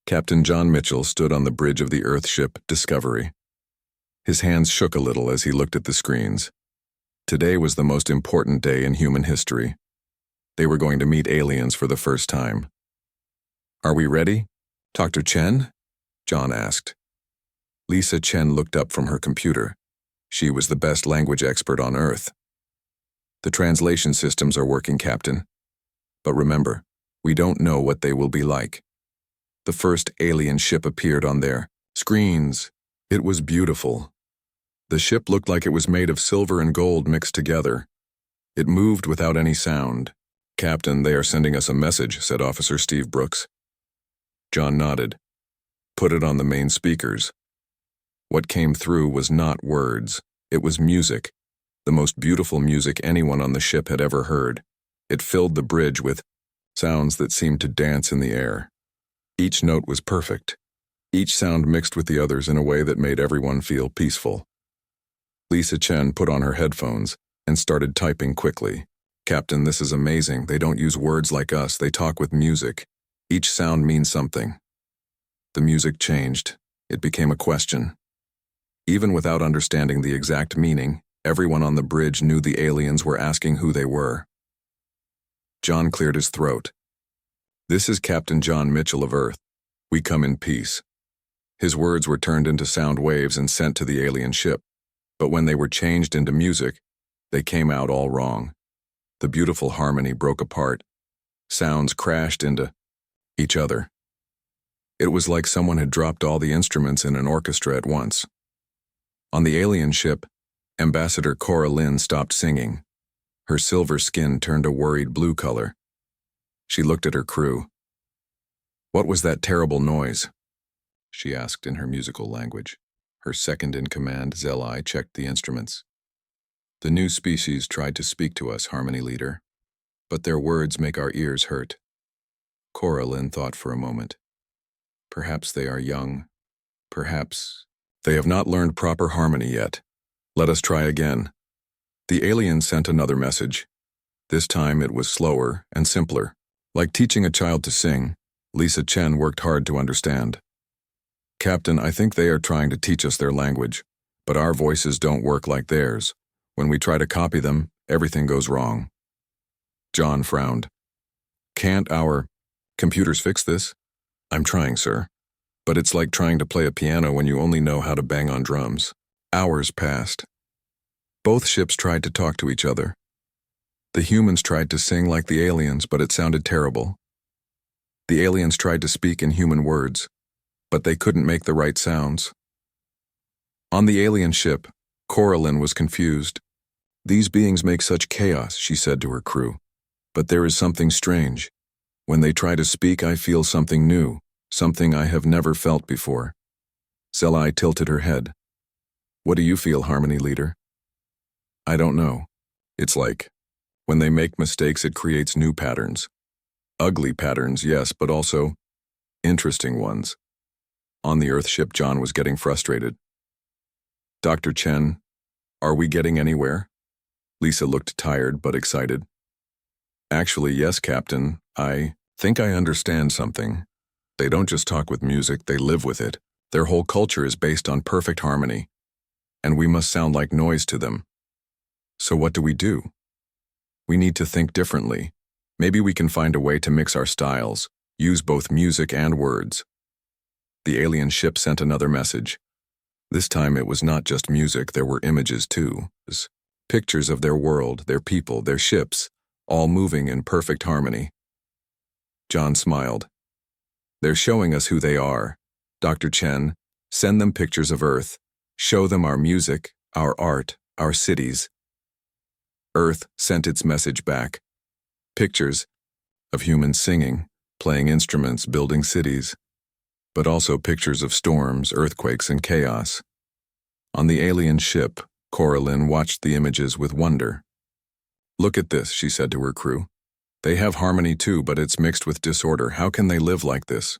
Captain John Mitchell stood on the bridge of the Earth ship Discovery. His hands shook a little as he looked at the screens. Today was the most important day in human history. They were going to meet aliens for the first time. "Are we ready, Dr. Chen?" John asked. Lisa Chen looked up from her computer. She was the best language expert on Earth. "The translation systems are working, Captain. But remember, we don't know what they will be like." The first alien ship appeared on their screens. It was beautiful. The ship looked like it was made of silver and gold mixed together. It moved without any sound. "Captain, they are sending us a message," said Officer Steve Brooks. John nodded. "Put it on the main speakers." What came through was not words. It was music, the most beautiful music anyone on the ship had ever heard. It filled the bridge with sounds that seemed to dance in the air. Each note was perfect. Each sound mixed with the others in a way that made everyone feel peaceful. Lisa Chen put on her headphones and started typing quickly. "Captain, this is amazing. They don't use words like us. They talk with music. Each sound means something." The music changed. It became a question. Even without understanding the exact meaning, everyone on the bridge knew the aliens were asking who they were. John cleared his throat. "This is Captain John Mitchell of Earth. We come in peace." His words were turned into sound waves and sent to the alien ship. But when they were changed into music, they came out all wrong. The beautiful harmony broke apart. Sounds crashed into each other. It was like someone had dropped all the instruments in an orchestra at once. On the alien ship, Ambassador Cora Lynn stopped singing. Her silver skin turned a worried blue color. She looked at her crew. "What was that terrible noise?" she asked in her musical language. Her second-in-command, Zelai, checked the instruments. "The new species tried to speak to us, Harmony Leader, but their words make our ears hurt." Cora Lynn thought for a moment. "Perhaps they are young. Perhaps they have not learned proper harmony yet. Let us try again." The alien sent another message. This time it was slower and simpler. Like teaching a child to sing, Lisa Chen worked hard to understand. "Captain, I think they are trying to teach us their language, but our voices don't work like theirs. When we try to copy them, everything goes wrong." John frowned. "Can't our computers fix this?" "I'm trying, sir. But it's like trying to play a piano when you only know how to bang on drums." Hours passed. Both ships tried to talk to each other. The humans tried to sing like the aliens, but it sounded terrible. The aliens tried to speak in human words, but they couldn't make the right sounds. On the alien ship, Cora Lynn was confused. "These beings make such chaos," she said to her crew. "But there is something strange. When they try to speak, I feel something new, something I have never felt before." Zelai tilted her head. "What do you feel, Harmony Leader?" "I don't know. It's like, when they make mistakes, it creates new patterns. Ugly patterns, yes, but also interesting ones." On the Earth ship, John was getting frustrated. "Dr. Chen, are we getting anywhere?" Lisa looked tired but excited. "Actually, yes, Captain. I think I understand something. They don't just talk with music, they live with it. Their whole culture is based on perfect harmony. And we must sound like noise to them. So what do? We need to think differently. Maybe we can find a way to mix our styles, use both music and words." The alien ship sent another message. This time it was not just music, there were images too. Pictures of their world, their people, their ships, all moving in perfect harmony. John smiled. "They're showing us who they are. Dr. Chen, send them pictures of Earth. Show them our music, our art, our cities." Earth sent its message back. Pictures of humans singing, playing instruments, building cities, but also pictures of storms, earthquakes, and chaos. On the alien ship, Cora Lynn watched the images with wonder. "Look at this," she said to her crew. "They have harmony too, but it's mixed with disorder. How can they live like this?"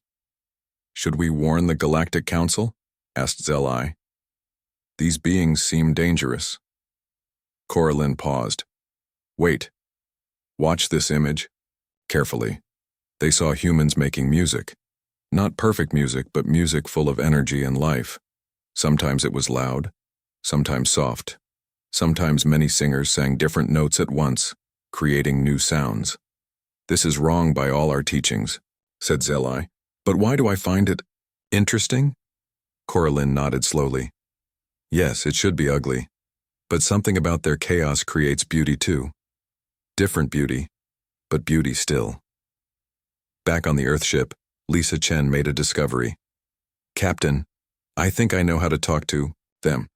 "Should we warn the Galactic Council?" asked Zelai. "These beings seem dangerous." Cora Lynn paused. "Wait. Watch this image carefully." They saw humans making music. Not perfect music, but music full of energy and life. Sometimes it was loud, sometimes soft. Sometimes many singers sang different notes at once, creating new sounds. "This is wrong by all our teachings," said Zeli. "But why do I find it interesting?" Coraline nodded slowly. "Yes, it should be ugly. But something about their chaos creates beauty too. Different beauty, but beauty still." Back on the Earthship, Lisa Chen made a discovery. "Captain, I think I know how to talk to them.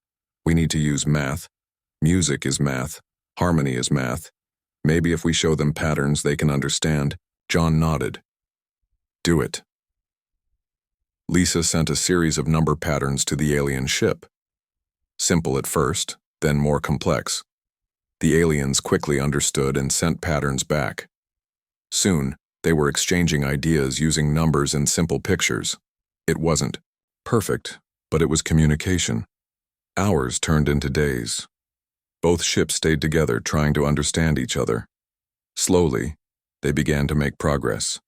We need to use math. Music is math. Harmony is math. Maybe if we show them patterns they can understand." John nodded. "Do it." Lisa sent a series of number patterns to the alien ship. Simple at first, then more complex. The aliens quickly understood and sent patterns back. Soon, they were exchanging ideas using numbers and simple pictures. It wasn't perfect, but it was communication. Hours turned into days. Both ships stayed together, trying to understand each other. Slowly, they began to make progress.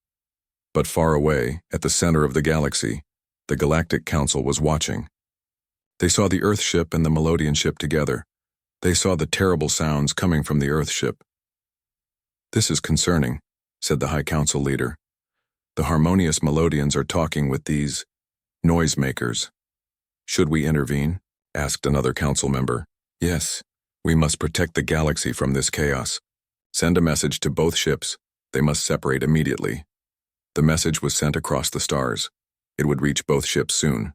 But far away, at the center of the galaxy, the Galactic Council was watching. They saw the Earthship and the Melodian ship together. They saw the terrible sounds coming from the Earthship. "This is concerning," said the High Council leader. "The Harmonious Melodians are talking with these noisemakers." "Should we intervene?" asked another council member. "Yes, we must protect the galaxy from this chaos. Send a message to both ships. They must separate immediately." The message was sent across the stars. It would reach both ships soon,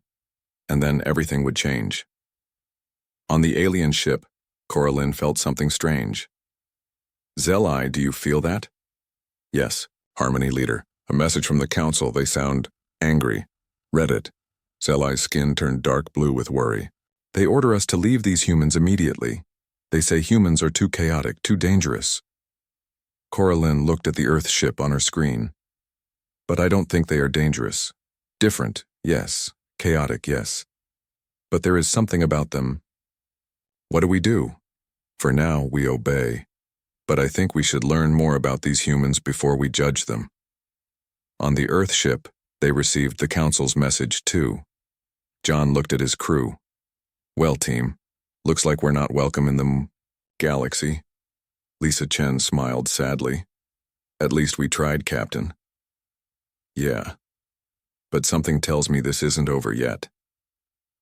and then everything would change. On the alien ship, Coraline felt something strange. "Zeli, do you feel that?" "Yes, Harmony leader. A message from the council. They sound angry." "Read it." Zeli's skin turned dark blue with worry. "They order us to leave these humans immediately. They say humans are too chaotic, too dangerous." Coraline looked at the Earth ship on her screen. "But I don't think they are dangerous. Different, yes. Chaotic, yes. But there is something about them." "What do we do?" "For now, we obey. But I think we should learn more about these humans before we judge them." On the Earth ship, they received the Council's message too. John looked at his crew. "Well, team, looks like we're not welcome in the galaxy." Lisa Chen smiled sadly. "At least we tried, Captain." "Yeah. But something tells me this isn't over yet."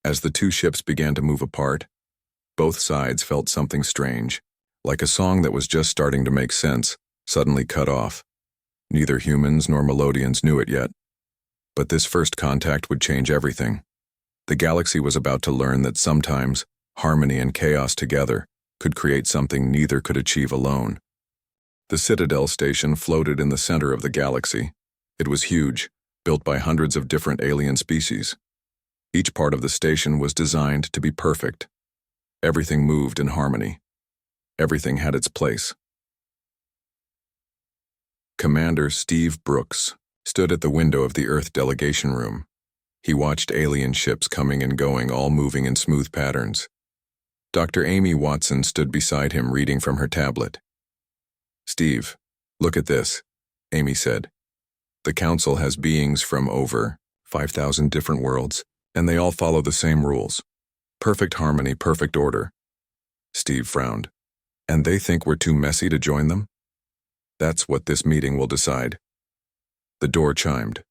As the two ships began to move apart, both sides felt something strange, like a song that was just starting to make sense, suddenly cut off. Neither humans nor Melodians knew it yet. But this first contact would change everything. The galaxy was about to learn that sometimes harmony and chaos together could create something neither could achieve alone. The Citadel station floated in the center of the galaxy. It was huge, built by hundreds of different alien species. Each part of the station was designed to be perfect. Everything moved in harmony. Everything had its place. Commander Steve Brooks stood at the window of the Earth delegation room. He watched alien ships coming and going, all moving in smooth patterns. Dr. Amy Watson stood beside him, reading from her tablet. "Steve, look at this," Amy said. "The Council has beings from over 5,000 different worlds, and they all follow the same rules. Perfect harmony, perfect order." Steve frowned. "And they think we're too messy to join them?" "That's what this meeting will decide." The door chimed.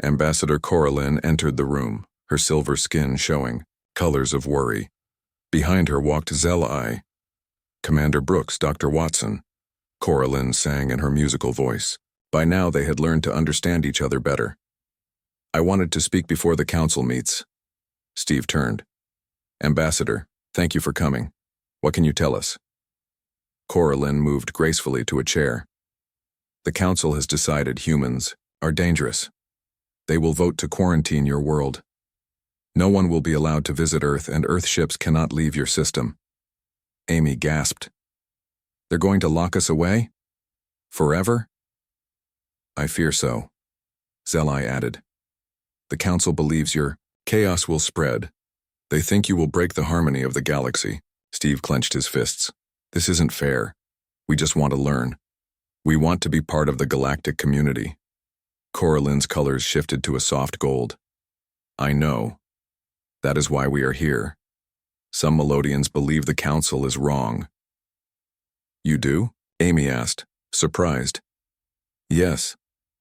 Ambassador Coraline entered the room, her silver skin showing, colors of worry. Behind her walked Zeli. "Commander Brooks, Dr. Watson," Coraline sang in her musical voice. By now they had learned to understand each other better. "I wanted to speak before the council meets." Steve turned. "Ambassador, thank you for coming. What can you tell us?" Coraline moved gracefully to a chair. "The council has decided humans are dangerous. They will vote to quarantine your world. No one will be allowed to visit Earth, and Earth ships cannot leave your system." Amy gasped. "They're going to lock us away? Forever?" "I fear so," Zeli added. "The council believes your chaos will spread. They think you will break the harmony of the galaxy." Steve clenched his fists. "This isn't fair. We just want to learn. We want to be part of the galactic community." Coraline's colors shifted to a soft gold. I know. That is why we are here. Some Melodians believe the council is wrong. You do? Amy asked, surprised. Yes.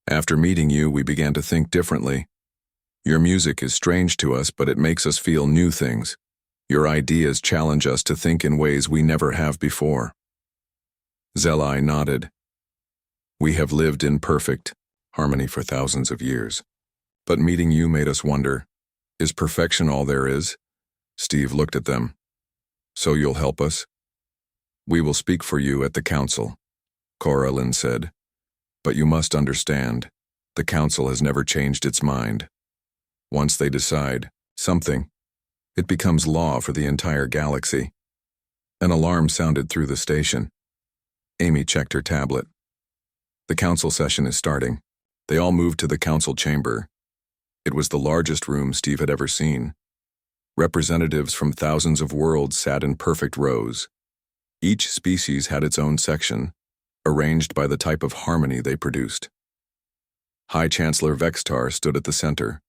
After meeting you, we began to think differently. Your music is strange to us, but it makes us feel new things. Your ideas challenge us to think in ways we never have before. Zelai nodded. We have lived in perfect harmony for thousands of years. But meeting you made us wonder, is perfection all there is? Steve looked at them. So you'll help us? We will speak for you at the council, Coraline said. But you must understand, the council has never changed its mind. Once they decide something, it becomes law for the entire galaxy. An alarm sounded through the station. Amy checked her tablet. The council session is starting. They all moved to the council chamber. It was the largest room Steve had ever seen. Representatives from thousands of worlds sat in perfect rows. Each species had its own section, arranged by the type of harmony they produced. High Chancellor Vextar stood at the center.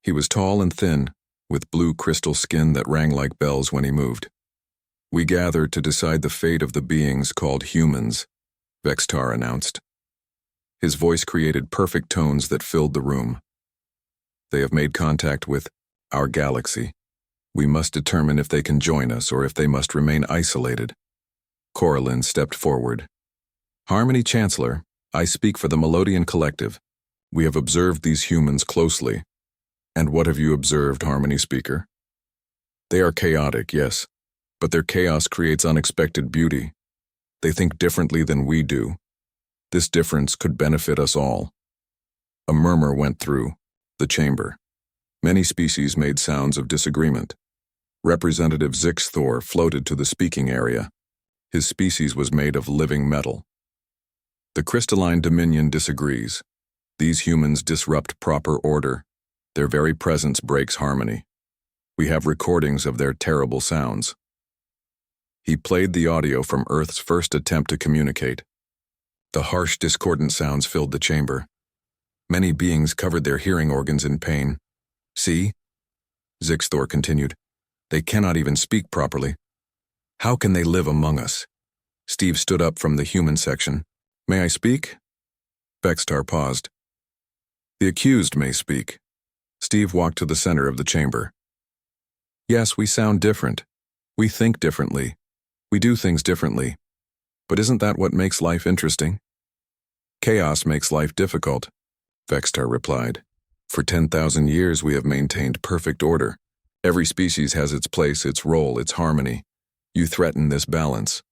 He was tall and thin, with blue crystal skin that rang like bells when he moved. We gathered to decide the fate of the beings called humans, Vextar announced. His voice created perfect tones that filled the room. They have made contact with our galaxy. We must determine if they can join us or if they must remain isolated. Coraline stepped forward. Harmony Chancellor, I speak for the Melodian Collective. We have observed these humans closely. And what have you observed, Harmony Speaker? They are chaotic, yes, but their chaos creates unexpected beauty. They think differently than we do. This difference could benefit us all. A murmur went through the chamber. Many species made sounds of disagreement. Representative Zixthor floated to the speaking area. His species was made of living metal. The crystalline Dominion disagrees. These humans disrupt proper order. Their very presence breaks harmony. We have recordings of their terrible sounds. He played the audio from Earth's first attempt to communicate. The harsh, discordant sounds filled the chamber. Many beings covered their hearing organs in pain. See? Zixthor continued. They cannot even speak properly. How can they live among us? Steve stood up from the human section. May I speak? Vextar paused. The accused may speak. Steve walked to the center of the chamber. Yes, we sound different. We think differently. We do things differently. But isn't that what makes life interesting? Chaos makes life difficult, Vextar replied. For 10,000 years we have maintained perfect order. Every species has its place, its role, its harmony. You threaten this balance.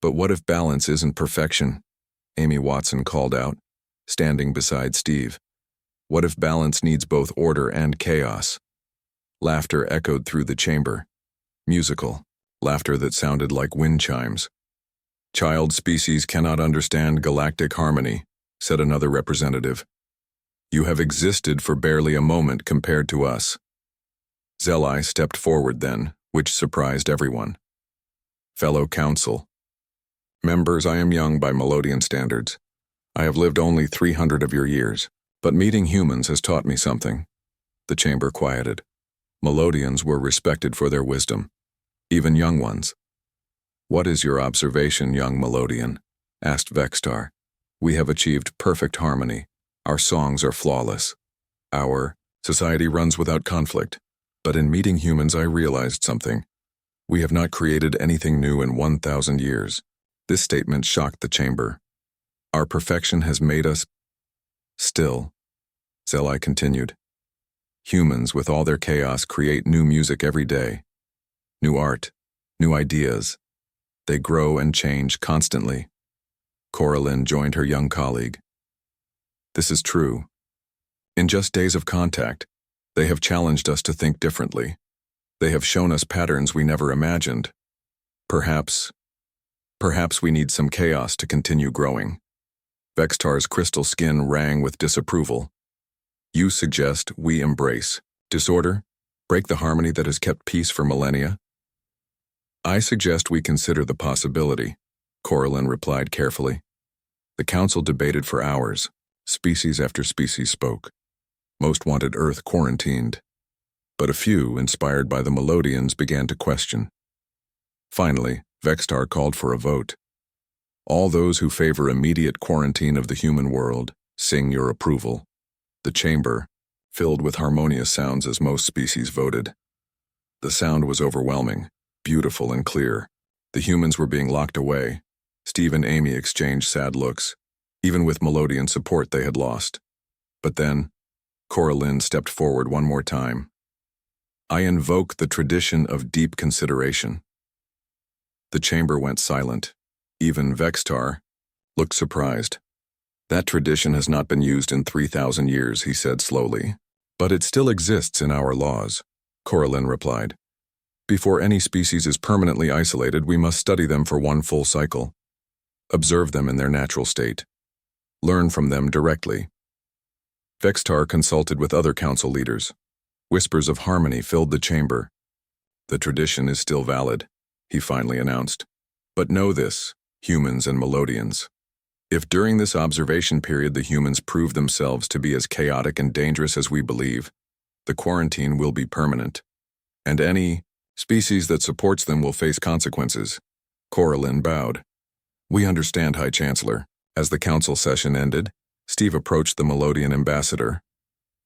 But what if balance isn't perfection? Amy Watson called out, standing beside Steve. What if balance needs both order and chaos? Laughter echoed through the chamber. Musical, laughter that sounded like wind chimes. Child species cannot understand galactic harmony, said another representative. You have existed for barely a moment compared to us. Zelai stepped forward then, which surprised everyone. Fellow council. Members, I am young by Melodian standards. I have lived only 300 of your years. But meeting humans has taught me something. The chamber quieted. Melodians were respected for their wisdom, even young ones. What is your observation, young Melodian? Asked Vextar. We have achieved perfect harmony. Our songs are flawless. Our society runs without conflict. But in meeting humans I realized something. We have not created anything new in 1,000 years. This statement shocked the chamber. Our perfection has made us still. Zelai continued. Humans, with all their chaos, create new music every day. New art, new ideas. They grow and change constantly. Coraline joined her young colleague. This is true. In just days of contact, they have challenged us to think differently. They have shown us patterns we never imagined. Perhaps we need some chaos to continue growing. Vextar's crystal skin rang with disapproval. You suggest we embrace disorder, break the harmony that has kept peace for millennia? I suggest we consider the possibility, Coraline replied carefully. The council debated for hours. Species after species spoke. Most wanted Earth quarantined, but a few, inspired by the Melodians, began to question. Finally, Vextar called for a vote. All those who favor immediate quarantine of the human world, sing your approval. The chamber, filled with harmonious sounds as most species voted. The sound was overwhelming, beautiful and clear. The humans were being locked away. Steve and Amy exchanged sad looks. Even with Melodian support they had lost. But then, Coraline stepped forward one more time. I invoke the tradition of deep consideration. The chamber went silent. Even Vextar looked surprised. That tradition has not been used in 3,000 years, he said slowly. But it still exists in our laws, Coraline replied. Before any species is permanently isolated, we must study them for one full cycle. Observe them in their natural state. Learn from them directly. Vextar consulted with other council leaders. Whispers of harmony filled the chamber. The tradition is still valid, he finally announced. But know this, humans and Melodians. If during this observation period the humans prove themselves to be as chaotic and dangerous as we believe, the quarantine will be permanent, and any species that supports them will face consequences. Coraline bowed. We understand, High Chancellor. As the council session ended, Steve approached the Melodian ambassador.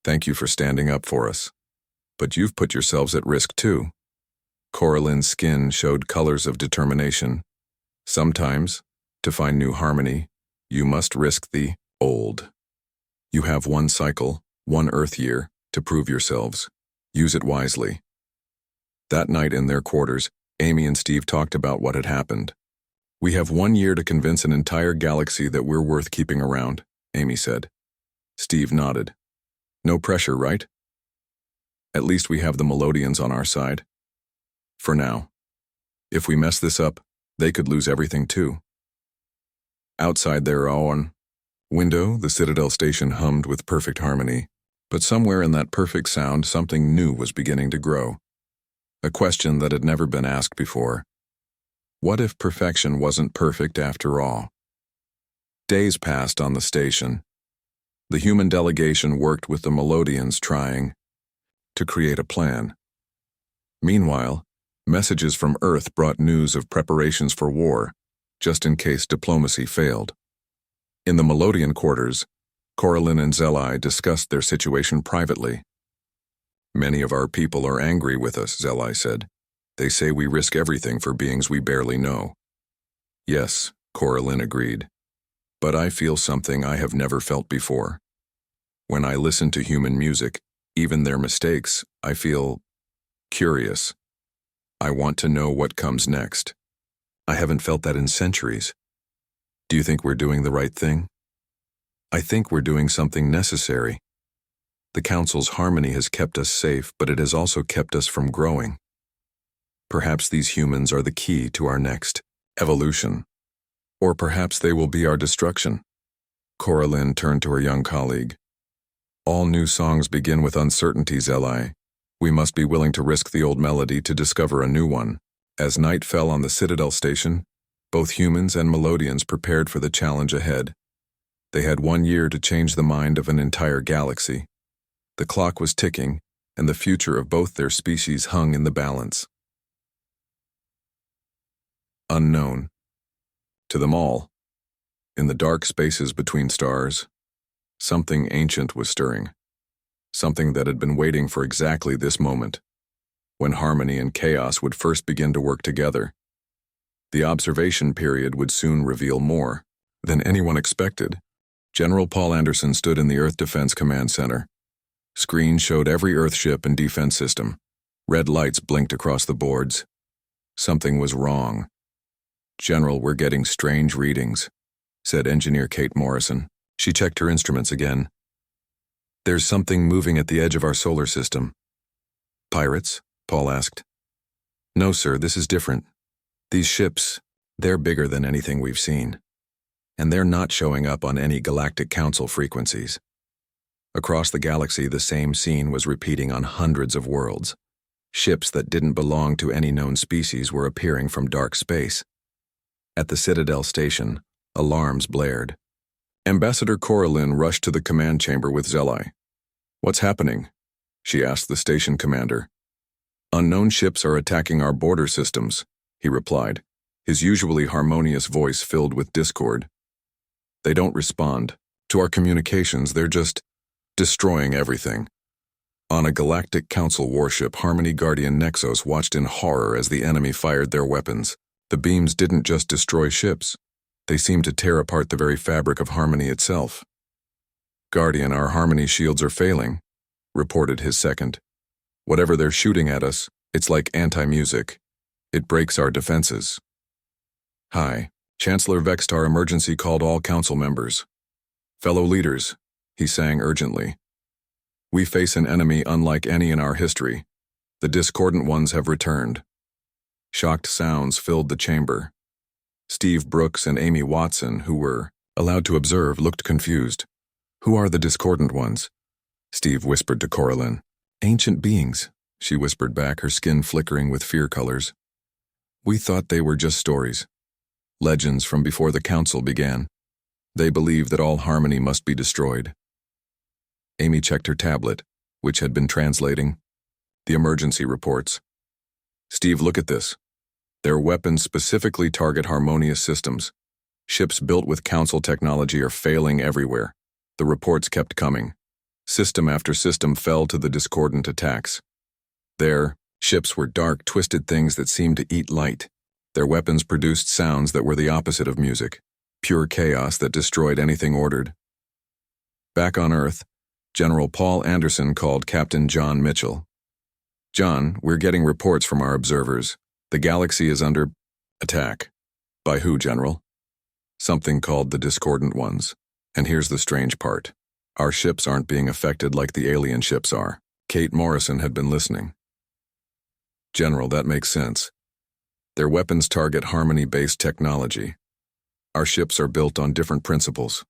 Thank you for standing up for us. But you've put yourselves at risk too. Coraline's skin showed colors of determination. Sometimes, to find new harmony, you must risk the old. You have one cycle, one Earth year, to prove yourselves. Use it wisely. That night in their quarters, Amy and Steve talked about what had happened. We have 1 year to convince an entire galaxy that we're worth keeping around, Amy said. Steve nodded. No pressure, right? At least we have the Melodians on our side. For now. If we mess this up, they could lose everything too. Outside their own window, the Citadel station hummed with perfect harmony, but somewhere in that perfect sound something new was beginning to grow. A question that had never been asked before. What if perfection wasn't perfect after all? Days passed on the station. The human delegation worked with the Melodians trying to create a plan. Meanwhile, messages from Earth brought news of preparations for war, just in case diplomacy failed. In the Melodian quarters, Coraline and Zelai discussed their situation privately. Many of our people are angry with us, Zelai said. They say we risk everything for beings we barely know. Yes, Coraline agreed. But I feel something I have never felt before. When I listen to human music, even their mistakes, I feel curious. I want to know what comes next. I haven't felt that in centuries. Do you think we're doing the right thing? I think we're doing something necessary. The Council's harmony has kept us safe, but it has also kept us from growing. Perhaps these humans are the key to our next evolution. Or perhaps they will be our destruction. Coraline turned to her young colleague. All new songs begin with uncertainty, Zelai. We must be willing to risk the old melody to discover a new one. As night fell on the Citadel station, both humans and Melodians prepared for the challenge ahead. They had 1 year to change the mind of an entire galaxy. The clock was ticking, and the future of both their species hung in the balance. Unknown. To them all, in the dark spaces between stars, something ancient was stirring. Something that had been waiting for exactly this moment, when harmony and chaos would first begin to work together. The observation period would soon reveal more than anyone expected. General Paul Anderson stood in the Earth Defense Command Center. Screens showed every Earth ship and defense system. Red lights blinked across the boards. Something was wrong. General, we're getting strange readings, said Engineer Kate Morrison. She checked her instruments again. There's something moving at the edge of our solar system. Pirates? Paul asked. No, sir, this is different. These ships, they're bigger than anything we've seen. And they're not showing up on any Galactic Council frequencies. Across the galaxy, the same scene was repeating on hundreds of worlds. Ships that didn't belong to any known species were appearing from dark space. At the Citadel station, alarms blared. Ambassador Coralyn rushed to the command chamber with Zelai. "What's happening?" she asked the station commander. "Unknown ships are attacking our border systems," he replied, his usually harmonious voice filled with discord. "They don't respond to our communications, they're just destroying everything." On a Galactic Council warship, Harmony Guardian Nexos watched in horror as the enemy fired their weapons. The beams didn't just destroy ships. They seemed to tear apart the very fabric of Harmony itself. "Guardian, our Harmony shields are failing," reported his second. "Whatever they're shooting at us, it's like anti-music. It breaks our defenses." "Hi, Chancellor Vextar emergency called all council members. Fellow leaders," he sang urgently. "We face an enemy unlike any in our history. The discordant ones have returned." Shocked sounds filled the chamber. Steve Brooks and Amy Watson, who were allowed to observe, looked confused. "Who are the discordant ones?" Steve whispered to Coralyn. "Ancient beings," she whispered back, her skin flickering with fear colors. "We thought they were just stories. Legends from before the council began. They believe that all Harmony must be destroyed." Amy checked her tablet, which had been translating the emergency reports. "Steve, look at this. Their weapons specifically target Harmonious systems. Ships built with council technology are failing everywhere." The reports kept coming. System after system fell to the discordant attacks. Their ships were dark, twisted things that seemed to eat light. Their weapons produced sounds that were the opposite of music, pure chaos that destroyed anything ordered. Back on Earth, General Paul Anderson called Captain John Mitchell. "John, we're getting reports from our observers. The galaxy is under attack." "By who, General?" "Something called the discordant ones. And here's the strange part. Our ships aren't being affected like the alien ships are." Kate Morrison had been listening. "General, that makes sense. Their weapons target Harmony-based technology. Our ships are built on different principles."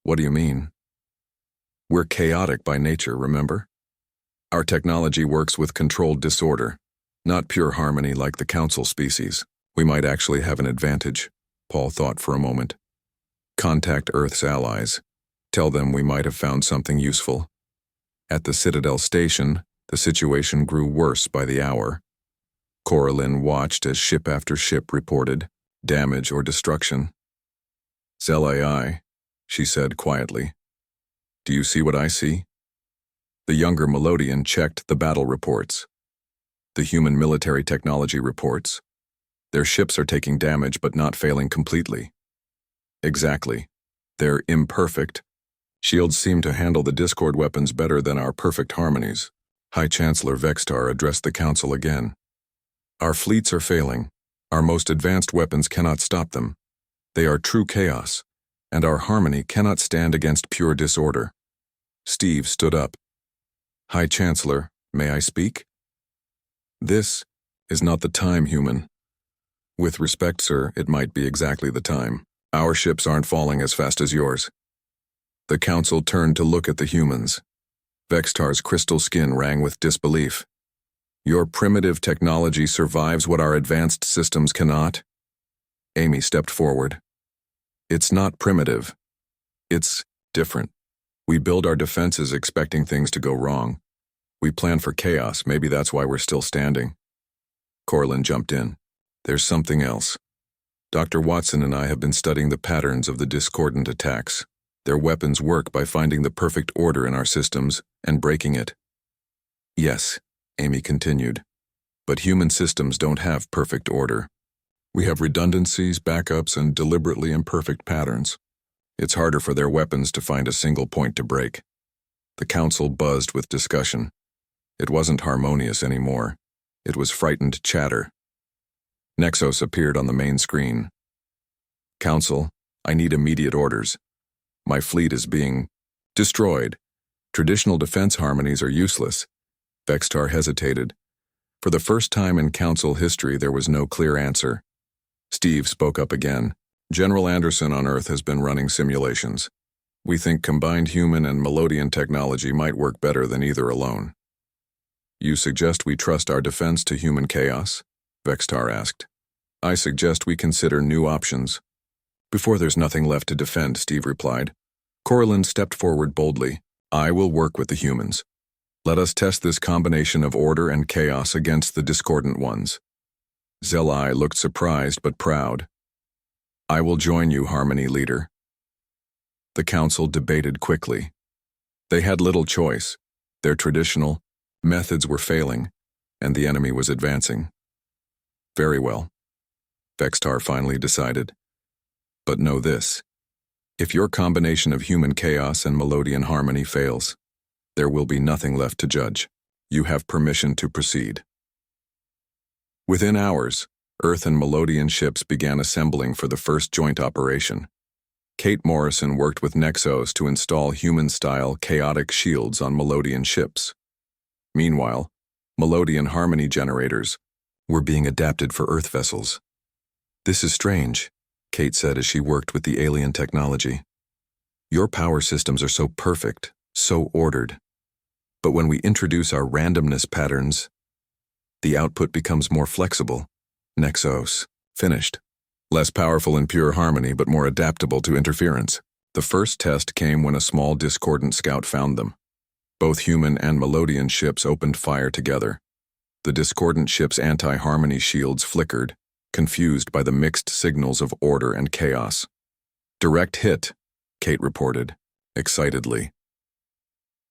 "What do you mean?" "We're chaotic by nature, remember? Our technology works with controlled disorder, not pure harmony like the council species. We might actually have an advantage," Paul thought for a moment. "Contact Earth's allies. Tell them we might have found something useful." At the Citadel station, the situation grew worse by the hour. Coralyn watched as ship after ship reported damage or destruction. "Zelai," she said quietly. "Do you see what I see?" The younger Melodian checked the battle reports. The human military technology reports. Their ships are taking damage but not failing completely. Exactly. They're imperfect. Shields seem to handle the Discord weapons better than our perfect harmonies. High Chancellor Vextar addressed the council again. "Our fleets are failing. Our most advanced weapons cannot stop them. They are true chaos, and our harmony cannot stand against pure disorder." Steve stood up. "High Chancellor, may I speak?" "This is not the time, human." "With respect, sir, it might be exactly the time. Our ships aren't falling as fast as yours." The council turned to look at the humans. Vextar's crystal skin rang with disbelief. "Your primitive technology survives what our advanced systems cannot?" Amy stepped forward. "It's not primitive. It's different. We build our defenses expecting things to go wrong. We plan for chaos, maybe that's why we're still standing." Coralyn jumped in. "There's something else. Dr. Watson and I have been studying the patterns of the discordant attacks. Their weapons work by finding the perfect order in our systems and breaking it." "Yes," Amy continued, "but human systems don't have perfect order. We have redundancies, backups, and deliberately imperfect patterns. It's harder for their weapons to find a single point to break." The council buzzed with discussion. It wasn't harmonious anymore. It was frightened chatter. Nexos appeared on the main screen. "Council, I need immediate orders. My fleet is being destroyed. Traditional defense harmonies are useless." Vextar hesitated. For the first time in council history, there was no clear answer. Steve spoke up again. "General Anderson on Earth has been running simulations. We think combined human and Melodian technology might work better than either alone." "You suggest we trust our defense to human chaos?" Vextar asked. "I suggest we consider new options." Before there's nothing left to defend, Steve replied. Coralin stepped forward boldly. I will work with the humans. Let us test this combination of order and chaos against the discordant ones. Zelai looked surprised but proud. I will join you, Harmony leader. The council debated quickly. They had little choice. Their traditional methods were failing, and the enemy was advancing. Very well, Vextar finally decided. But know this. If your combination of human chaos and Melodian harmony fails, there will be nothing left to judge. You have permission to proceed. Within hours, Earth and Melodian ships began assembling for the first joint operation. Kate Morrison worked with Nexos to install human-style chaotic shields on Melodian ships. Meanwhile, Melodian harmony generators were being adapted for Earth vessels. This is strange, Kate said as she worked with the alien technology. Your power systems are so perfect, so ordered. But when we introduce our randomness patterns, the output becomes more flexible. Nexos. Finished. Less powerful in pure harmony, but more adaptable to interference. The first test came when a small discordant scout found them. Both human and Melodian ships opened fire together. The discordant ship's anti-harmony shields flickered, confused by the mixed signals of order and chaos. Direct hit, Kate reported, excitedly.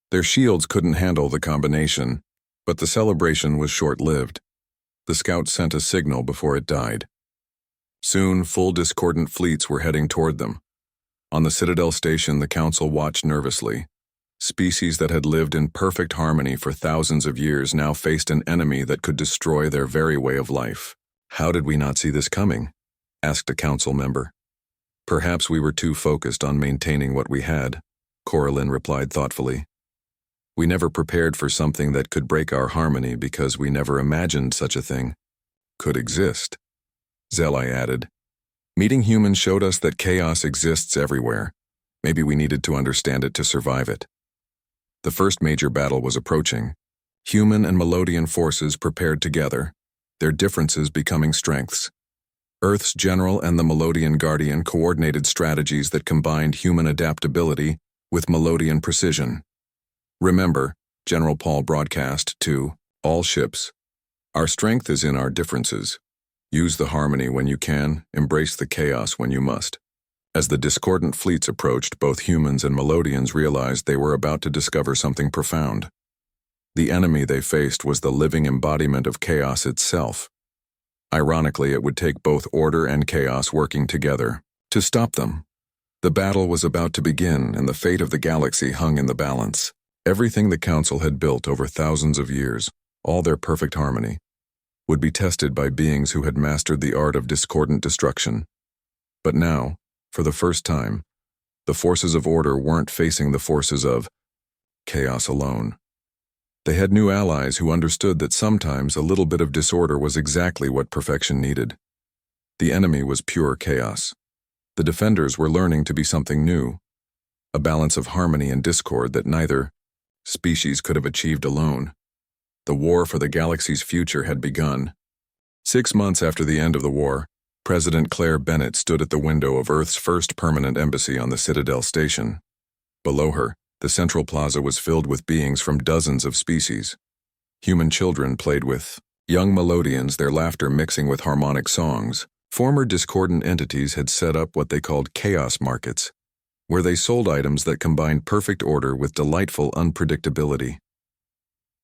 Their shields couldn't handle the combination, but the celebration was short-lived. The scout sent a signal before it died. Soon, full discordant fleets were heading toward them. On the Citadel station, the council watched nervously. Species that had lived in perfect harmony for thousands of years now faced an enemy that could destroy their very way of life. How did we not see this coming? Asked a council member. Perhaps we were too focused on maintaining what we had, Coralin replied thoughtfully. We never prepared for something that could break our harmony because we never imagined such a thing could exist. Zelai added. Meeting humans showed us that chaos exists everywhere. Maybe we needed to understand it to survive it. The first major battle was approaching. Human and Melodian forces prepared together, their differences becoming strengths. Earth's general and the Melodian guardian coordinated strategies that combined human adaptability with Melodian precision. Remember, General Paul broadcast to all ships, our strength is in our differences. Use the harmony when you can, embrace the chaos when you must. As the discordant fleets approached, both humans and Melodians realized they were about to discover something profound. The enemy they faced was the living embodiment of chaos itself. Ironically, it would take both order and chaos working together to stop them. The battle was about to begin, and the fate of the galaxy hung in the balance. Everything the Council had built over thousands of years, all their perfect harmony, would be tested by beings who had mastered the art of discordant destruction. But now, for the first time, the forces of order weren't facing the forces of chaos alone. They had new allies who understood that sometimes a little bit of disorder was exactly what perfection needed. The enemy was pure chaos. The defenders were learning to be something new, a balance of harmony and discord that neither species could have achieved alone. The war for the galaxy's future had begun. 6 months after the end of the war, President Claire Bennett stood at the window of Earth's first permanent embassy on the Citadel station. Below her, the central plaza was filled with beings from dozens of species. Human children played with young Melodians, their laughter mixing with harmonic songs. Former discordant entities had set up what they called chaos markets, where they sold items that combined perfect order with delightful unpredictability.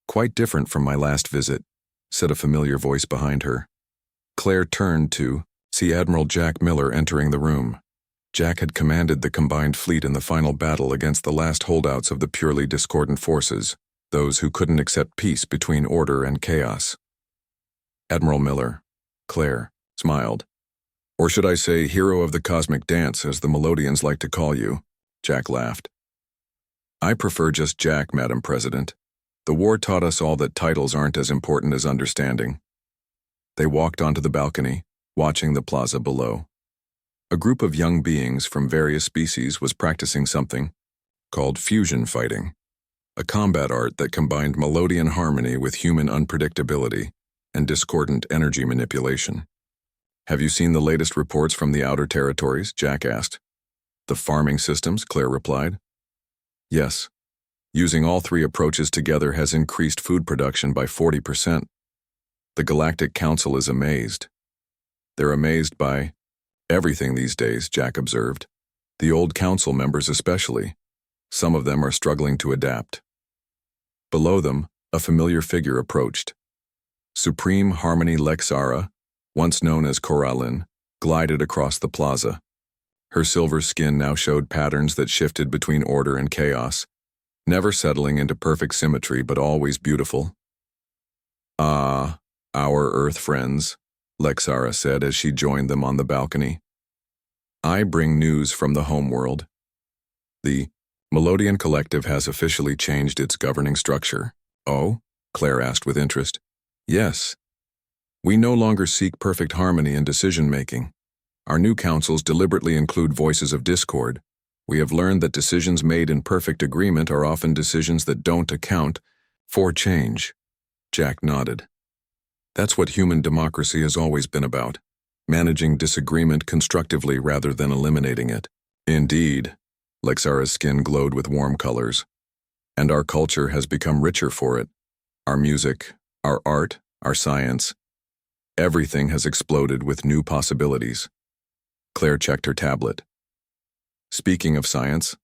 Quite different from my last visit, said a familiar voice behind her. Claire turned to see Admiral Jack Miller entering the room. Jack had commanded the combined fleet in the final battle against the last holdouts of the purely discordant forces, those who couldn't accept peace between order and chaos. Admiral Miller, Claire, smiled. Or should I say hero of the cosmic dance, as the Melodians like to call you, Jack laughed. I prefer just Jack, Madam President. The war taught us all that titles aren't as important as understanding. They walked onto the balcony, watching the plaza below. A group of young beings from various species was practicing something called fusion fighting, a combat art that combined Melodian harmony with human unpredictability and discordant energy manipulation. Have you seen the latest reports from the outer territories? Jack asked. The farming systems, Claire replied. Yes. Using all three approaches together has increased food production by 40%. The Galactic Council is amazed. They're amazed by everything these days, Jack observed. The old council members especially. Some of them are struggling to adapt. Below them, a familiar figure approached. Supreme Harmony Lexara, once known as Corallin, glided across the plaza. Her silver skin now showed patterns that shifted between order and chaos, never settling into perfect symmetry but always beautiful. Ah, our Earth friends, Lexara said as she joined them on the balcony. I bring news from the homeworld. The Melodian Collective has officially changed its governing structure. Oh? Claire asked with interest. Yes. We no longer seek perfect harmony in decision-making. Our new councils deliberately include voices of discord. We have learned that decisions made in perfect agreement are often decisions that don't account for change. Jack nodded. That's what human democracy has always been about, managing disagreement constructively rather than eliminating it. Indeed, Lexara's skin glowed with warm colors, and our culture has become richer for it. Our music, our art, our science, everything has exploded with new possibilities. Claire checked her tablet. Speaking of science,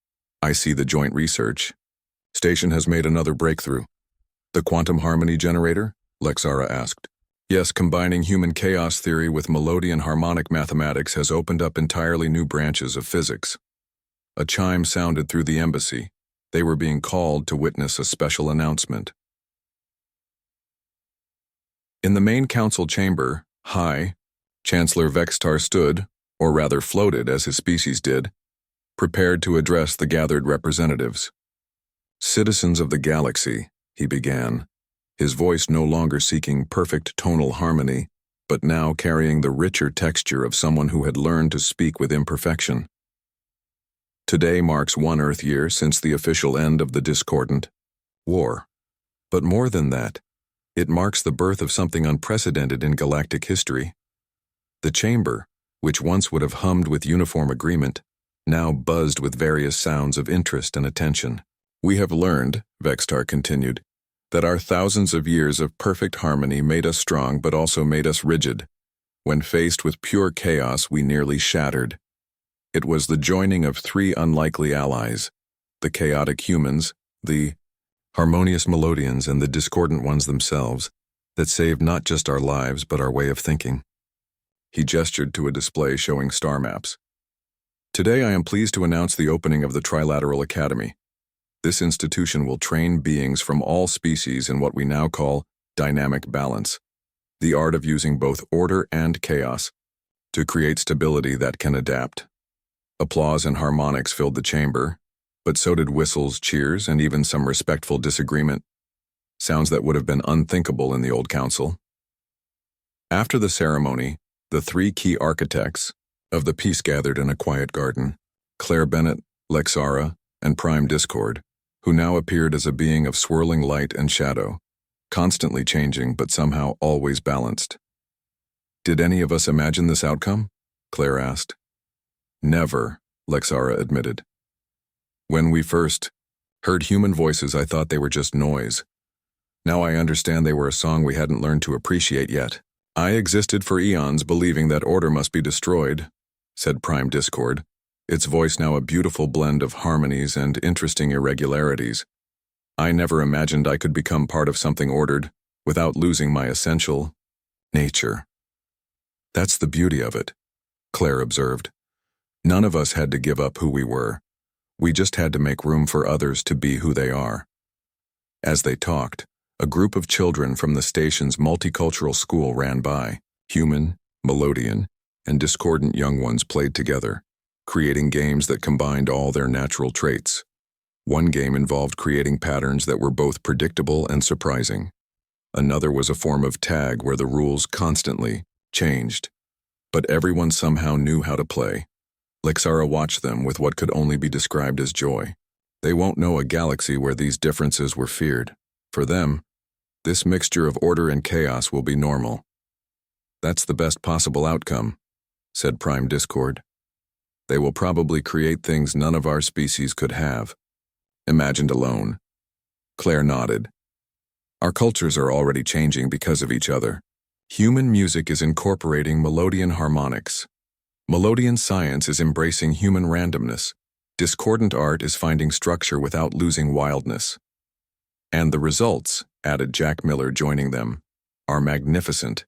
I see the joint research station has made another breakthrough. The quantum harmony generator? Lexara asked. Yes, combining human chaos theory with melodian harmonic mathematics has opened up entirely new branches of physics. A chime sounded through the embassy. They were being called to witness a special announcement. In the main council chamber, high, Chancellor Vextar stood, or rather floated as his species did, prepared to address the gathered representatives. Citizens of the galaxy, he began, his voice no longer seeking perfect tonal harmony, but now carrying the richer texture of someone who had learned to speak with imperfection. Today marks one Earth year since the official end of the discordant war. But more than that, it marks the birth of something unprecedented in galactic history. The chamber, which once would have hummed with uniform agreement, now buzzed with various sounds of interest and attention. We have learned, Vextar continued, that our thousands of years of perfect harmony made us strong but also made us rigid. When faced with pure chaos, we nearly shattered. It was the joining of three unlikely allies, the chaotic humans, the harmonious melodians, and the discordant ones themselves, that saved not just our lives but our way of thinking. He gestured to a display showing star maps. Today I am pleased to announce the opening of the Trilateral Academy. This institution will train beings from all species in what we now call dynamic balance, the art of using both order and chaos to create stability that can adapt. Applause and harmonics filled the chamber, but so did whistles, cheers, and even some respectful disagreement, sounds that would have been unthinkable in the old council. After the ceremony, the three key architects of the peace gathered in a quiet garden, Claire Bennett, Lexara, and Prime Discord, who now appeared as a being of swirling light and shadow, constantly changing but somehow always balanced. Did any of us imagine this outcome? Claire asked. Never, Lexara admitted. When we first heard human voices, I thought they were just noise. Now I understand they were a song we hadn't learned to appreciate yet. I existed for eons believing that order must be destroyed, said Prime Discord, its voice now a beautiful blend of harmonies and interesting irregularities. I never imagined I could become part of something ordered without losing my essential nature. That's the beauty of it, Claire observed. None of us had to give up who we were. We just had to make room for others to be who they are. As they talked, a group of children from the station's multicultural school ran by. Human, melodian, and discordant young ones played together, creating games that combined all their natural traits. One game involved creating patterns that were both predictable and surprising. Another was a form of tag where the rules constantly changed, but everyone somehow knew how to play. Lexara watched them with what could only be described as joy. They won't know a galaxy where these differences were feared. For them, this mixture of order and chaos will be normal. That's the best possible outcome, said Prime Discord. They will probably create things none of our species could have. Imagined alone. Claire nodded. Our cultures are already changing because of each other. Human music is incorporating melodian harmonics. Melodian science is embracing human randomness. Discordant art is finding structure without losing wildness. And the results, added Jack Miller, joining them, are magnificent.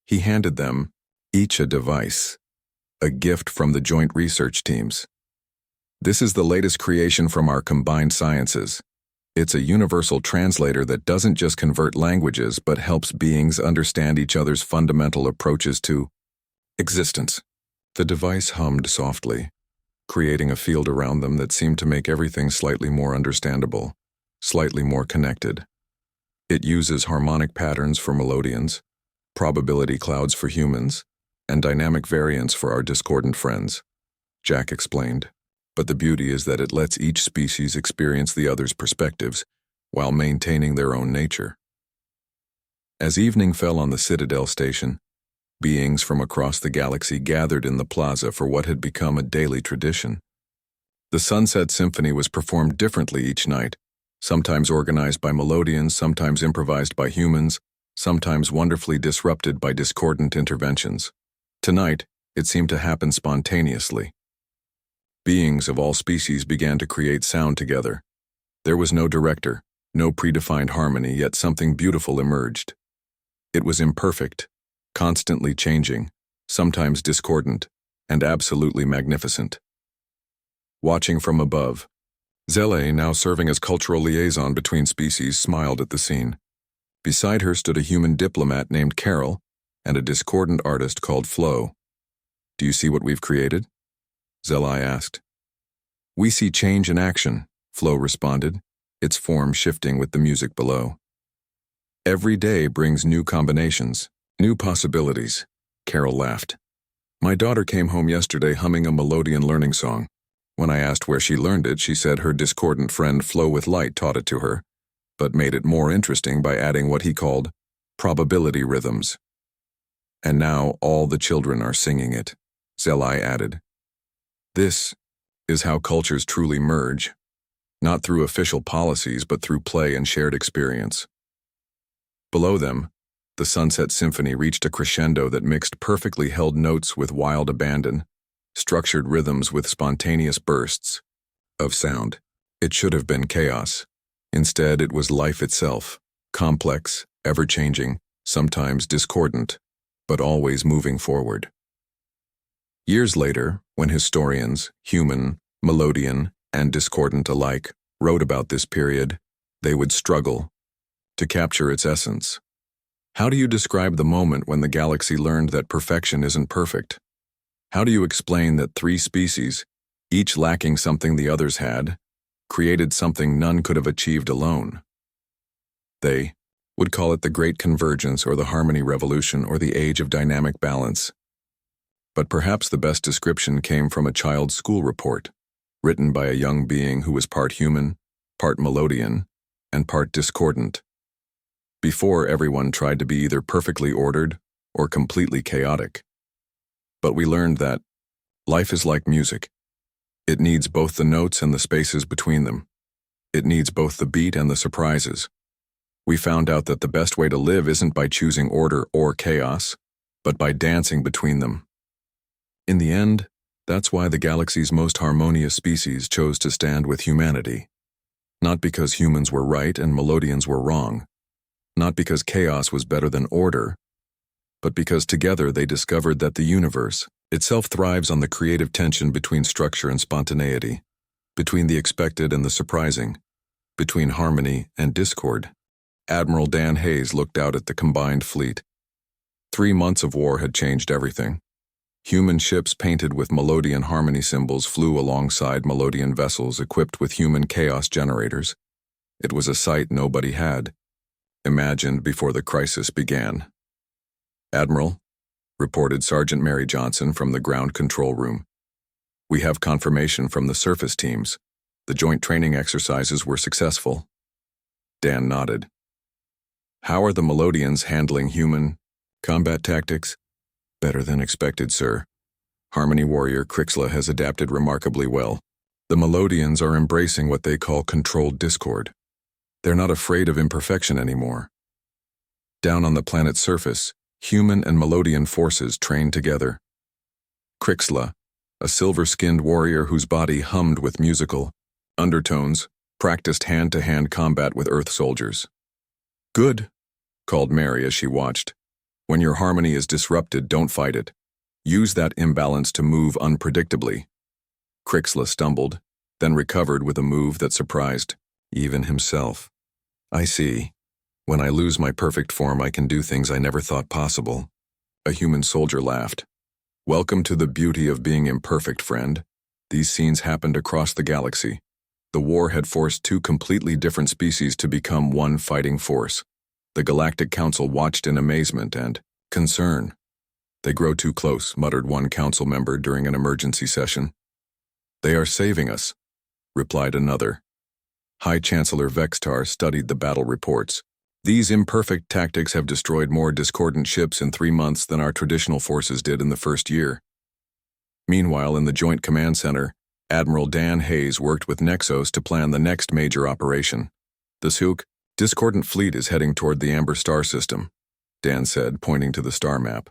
He handed them each a device, a gift from the joint research teams. This is the latest creation from our combined sciences. It's a universal translator that doesn't just convert languages but helps beings understand each other's fundamental approaches to existence. The device hummed softly, creating a field around them that seemed to make everything slightly more understandable, slightly more connected. It uses harmonic patterns for melodians, probability clouds for humans, and dynamic variants for our discordant friends, Jack explained. But the beauty is that it lets each species experience the other's perspectives while maintaining their own nature. As evening fell on the Citadel station, beings from across the galaxy gathered in the plaza for what had become a daily tradition. The Sunset Symphony was performed differently each night, sometimes organized by melodians, sometimes improvised by humans, sometimes wonderfully disrupted by discordant interventions. Tonight, it seemed to happen spontaneously. Beings of all species began to create sound together. There was no director, no predefined harmony, yet something beautiful emerged. It was imperfect, constantly changing, sometimes discordant, and absolutely magnificent. Watching from above, Zele, now serving as cultural liaison between species, smiled at the scene. Beside her stood a human diplomat named Carol and a discordant artist called Flo. "Do you see what we've created?" Zeli asked. "We see change in action," Flo responded, its form shifting with the music below. "Every day brings new combinations, new possibilities," Carol laughed. "My daughter came home yesterday humming a melodian learning song. When I asked where she learned it, she said her discordant friend Flo with Light taught it to her, but made it more interesting by adding what he called probability rhythms. And now all the children are singing it," Zeli added. "This is how cultures truly merge, not through official policies but through play and shared experience." Below them, the Sunset Symphony reached a crescendo that mixed perfectly held notes with wild abandon, structured rhythms with spontaneous bursts of sound. It should have been chaos. Instead, it was life itself, complex, ever-changing, sometimes discordant, but always moving forward. Years later, when historians, human, melodian, and discordant alike, wrote about this period, they would struggle to capture its essence. How do you describe the moment when the galaxy learned that perfection isn't perfect? How do you explain that three species, each lacking something the others had, created something none could have achieved alone? They would call it the Great Convergence or the Harmony Revolution or the Age of Dynamic Balance. But perhaps the best description came from a child's school report, written by a young being who was part human, part melodian, and part discordant. Before, everyone tried to be either perfectly ordered or completely chaotic. But we learned that life is like music. It needs both the notes and the spaces between them. It needs both the beat and the surprises. We found out that the best way to live isn't by choosing order or chaos, but by dancing between them. In the end, that's why the galaxy's most harmonious species chose to stand with humanity. Not because humans were right and melodians were wrong. Not because chaos was better than order, but because together they discovered that the universe itself thrives on the creative tension between structure and spontaneity, between the expected and the surprising, between harmony and discord. Admiral Dan Hayes looked out at the combined fleet. 3 months of war had changed everything. Human ships painted with melodian harmony symbols flew alongside melodian vessels equipped with human chaos generators. It was a sight nobody had imagined before the crisis began. "Admiral," reported Sergeant Mary Johnson from the ground control room. "We have confirmation from the surface teams. The joint training exercises were successful." Dan nodded. "How are the melodians handling human combat tactics?" "Better than expected, sir. Harmony warrior Crixla has adapted remarkably well. The Melodians are embracing what they call controlled discord. They're not afraid of imperfection anymore. Down on the planet's surface, human and Melodian forces train together. Crixla, a silver-skinned warrior whose body hummed with musical undertones, practiced hand-to-hand combat with Earth soldiers. "Good," called Mary as she watched. "When your harmony is disrupted, don't fight it. Use that imbalance to move unpredictably." Crixla stumbled, then recovered with a move that surprised even himself. "I see. When I lose my perfect form, I can do things I never thought possible." A human soldier laughed. "Welcome to the beauty of being imperfect, friend." These scenes happened across the galaxy. The war had forced two completely different species to become one fighting force. The Galactic Council watched in amazement and concern. "They grow too close," muttered one council member during an emergency session. "They are saving us," replied another. High Chancellor Vextar studied the battle reports. "These imperfect tactics have destroyed more discordant ships in 3 months than our traditional forces did in the first year." Meanwhile, in the Joint Command Center, Admiral Dan Hayes worked with Nexos to plan the next major operation. "The Sook discordant fleet is heading toward the Amber Star system," Dan said, pointing to the star map.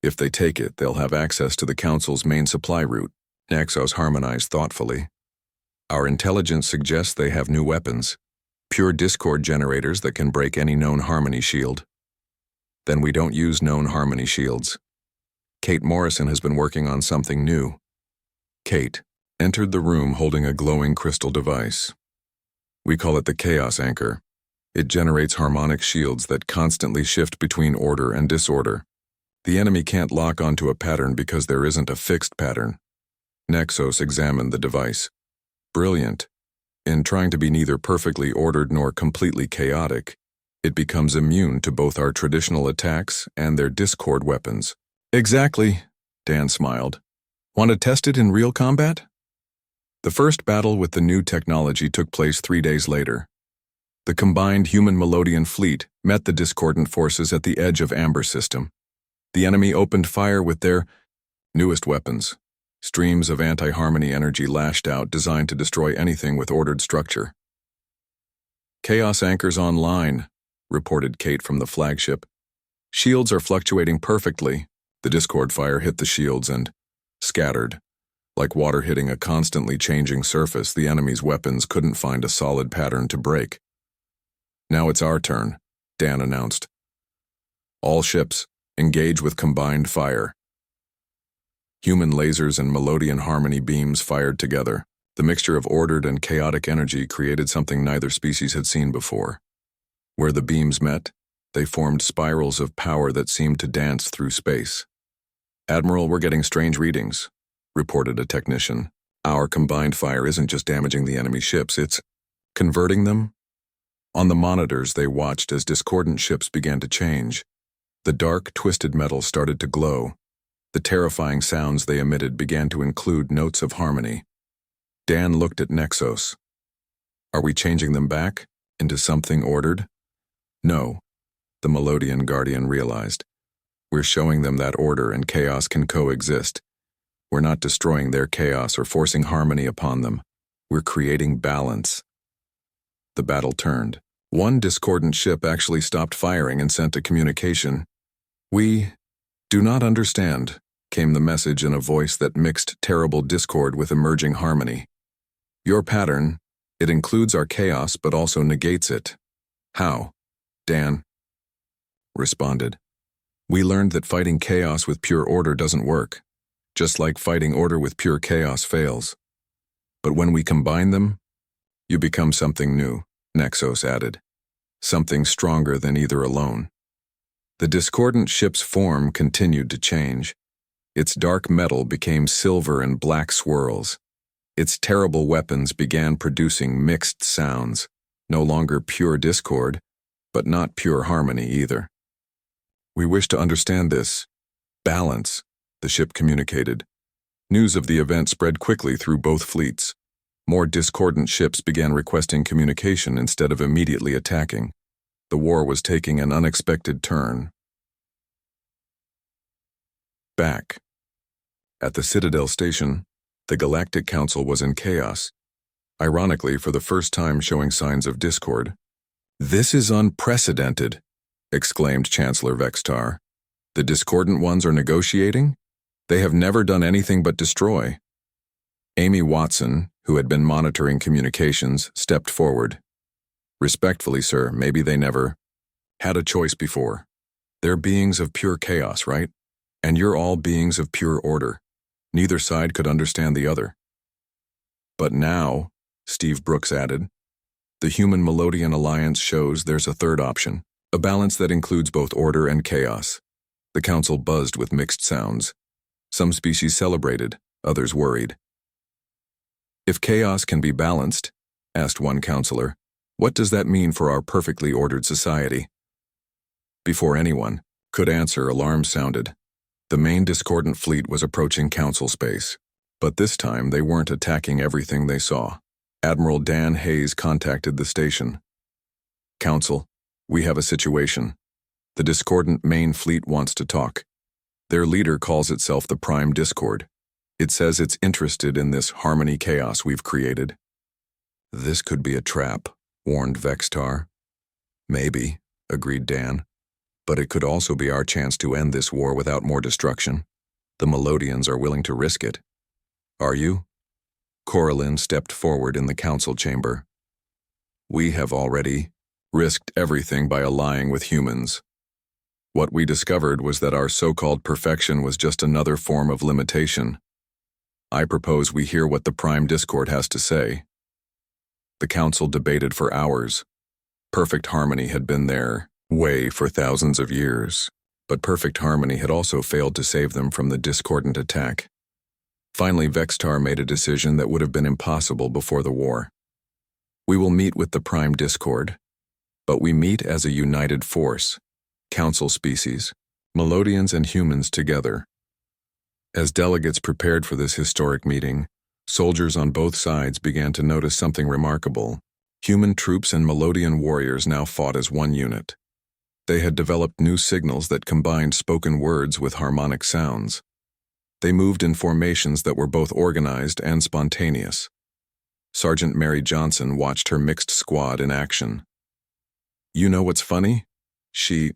"If they take it, they'll have access to the Council's main supply route." Nexos harmonized thoughtfully. "Our intelligence suggests they have new weapons, pure discord generators that can break any known harmony shield." "Then we don't use known harmony shields. Kate Morrison has been working on something new." Kate entered the room holding a glowing crystal device. "We call it the Chaos Anchor. It generates harmonic shields that constantly shift between order and disorder. The enemy can't lock onto a pattern because there isn't a fixed pattern." Nexos examined the device. "Brilliant. In trying to be neither perfectly ordered nor completely chaotic, it becomes immune to both our traditional attacks and their discord weapons." "Exactly," Dan smiled. "Want to test it in real combat?" The first battle with the new technology took place 3 days later. The combined human Melodian fleet met the discordant forces at the edge of Amber System. The enemy opened fire with their newest weapons. Streams of anti-harmony energy lashed out, designed to destroy anything with ordered structure. "Chaos Anchor's online," reported Kate from the flagship. "Shields are fluctuating perfectly." The discord fire hit the shields and scattered. Like water hitting a constantly changing surface, the enemy's weapons couldn't find a solid pattern to break. "Now it's our turn," Dan announced. "All ships, engage with combined fire." Human lasers and Melodian harmony beams fired together. The mixture of ordered and chaotic energy created something neither species had seen before. Where the beams met, they formed spirals of power that seemed to dance through space. "Admiral, we're getting strange readings," reported a technician. "Our combined fire isn't just damaging the enemy ships, it's converting them." On the monitors, they watched as discordant ships began to change. The dark, twisted metal started to glow. The terrifying sounds they emitted began to include notes of harmony. Dan looked at Nexos. "Are we changing them back into something ordered?" "No," the Melodian Guardian realized. "We're showing them that order and chaos can coexist. We're not destroying their chaos or forcing harmony upon them. We're creating balance." The battle turned. One discordant ship actually stopped firing and sent a communication. "We do not understand," came the message in a voice that mixed terrible discord with emerging harmony. "Your pattern, it includes our chaos but also negates it." "How?" Dan responded. "We learned that fighting chaos with pure order doesn't work, just like fighting order with pure chaos fails. But when we combine them, you become something new," Nexos added. "Something stronger than either alone." The discordant ship's form continued to change. Its dark metal became silver and black swirls. Its terrible weapons began producing mixed sounds, no longer pure discord, but not pure harmony either. "We wish to understand this balance," the ship communicated. News of the event spread quickly through both fleets. More discordant ships began requesting communication instead of immediately attacking. The war was taking an unexpected turn. Back At the Citadel Station, the Galactic Council was in chaos, ironically for the first time showing signs of discord. "This is unprecedented," exclaimed Chancellor Vextar. "The discordant ones are negotiating? They have never done anything but destroy." Amy Watson, who had been monitoring communications, stepped forward. "Respectfully, sir, maybe they never had a choice before. They're beings of pure chaos, right? And you're all beings of pure order. Neither side could understand the other." "But now," Steve Brooks added, "the Human Melodian Alliance shows there's a third option, a balance that includes both order and chaos." The council buzzed with mixed sounds. Some species celebrated, others worried. "If chaos can be balanced," asked one counselor, "what does that mean for our perfectly ordered society?" Before anyone could answer, alarms sounded. The main discordant fleet was approaching council space, but this time they weren't attacking everything they saw. Admiral Dan Hayes contacted the station. "Council, we have a situation. The discordant main fleet wants to talk. Their leader calls itself the Prime Discord. It says it's interested in this harmony chaos we've created." "This could be a trap," warned Vextar. "Maybe," agreed Dan. "But it could also be our chance to end this war without more destruction. The Melodians are willing to risk it." "Are you?" Coralyn stepped forward in the council chamber. "We have already risked everything by allying with humans. What we discovered was that our so-called perfection was just another form of limitation. I propose we hear what the Prime Discord has to say." The council debated for hours. Perfect harmony had been their way for thousands of years, but perfect harmony had also failed to save them from the discordant attack. Finally, Vextar made a decision that would have been impossible before the war. "We will meet with the Prime Discord, but we meet as a united force, council species, Melodians and humans together." As delegates prepared for this historic meeting, soldiers on both sides began to notice something remarkable. Human troops and Melodian warriors now fought as one unit. They had developed new signals that combined spoken words with harmonic sounds. They moved in formations that were both organized and spontaneous. Sergeant Mary Johnson watched her mixed squad in action. "You know what's funny?" she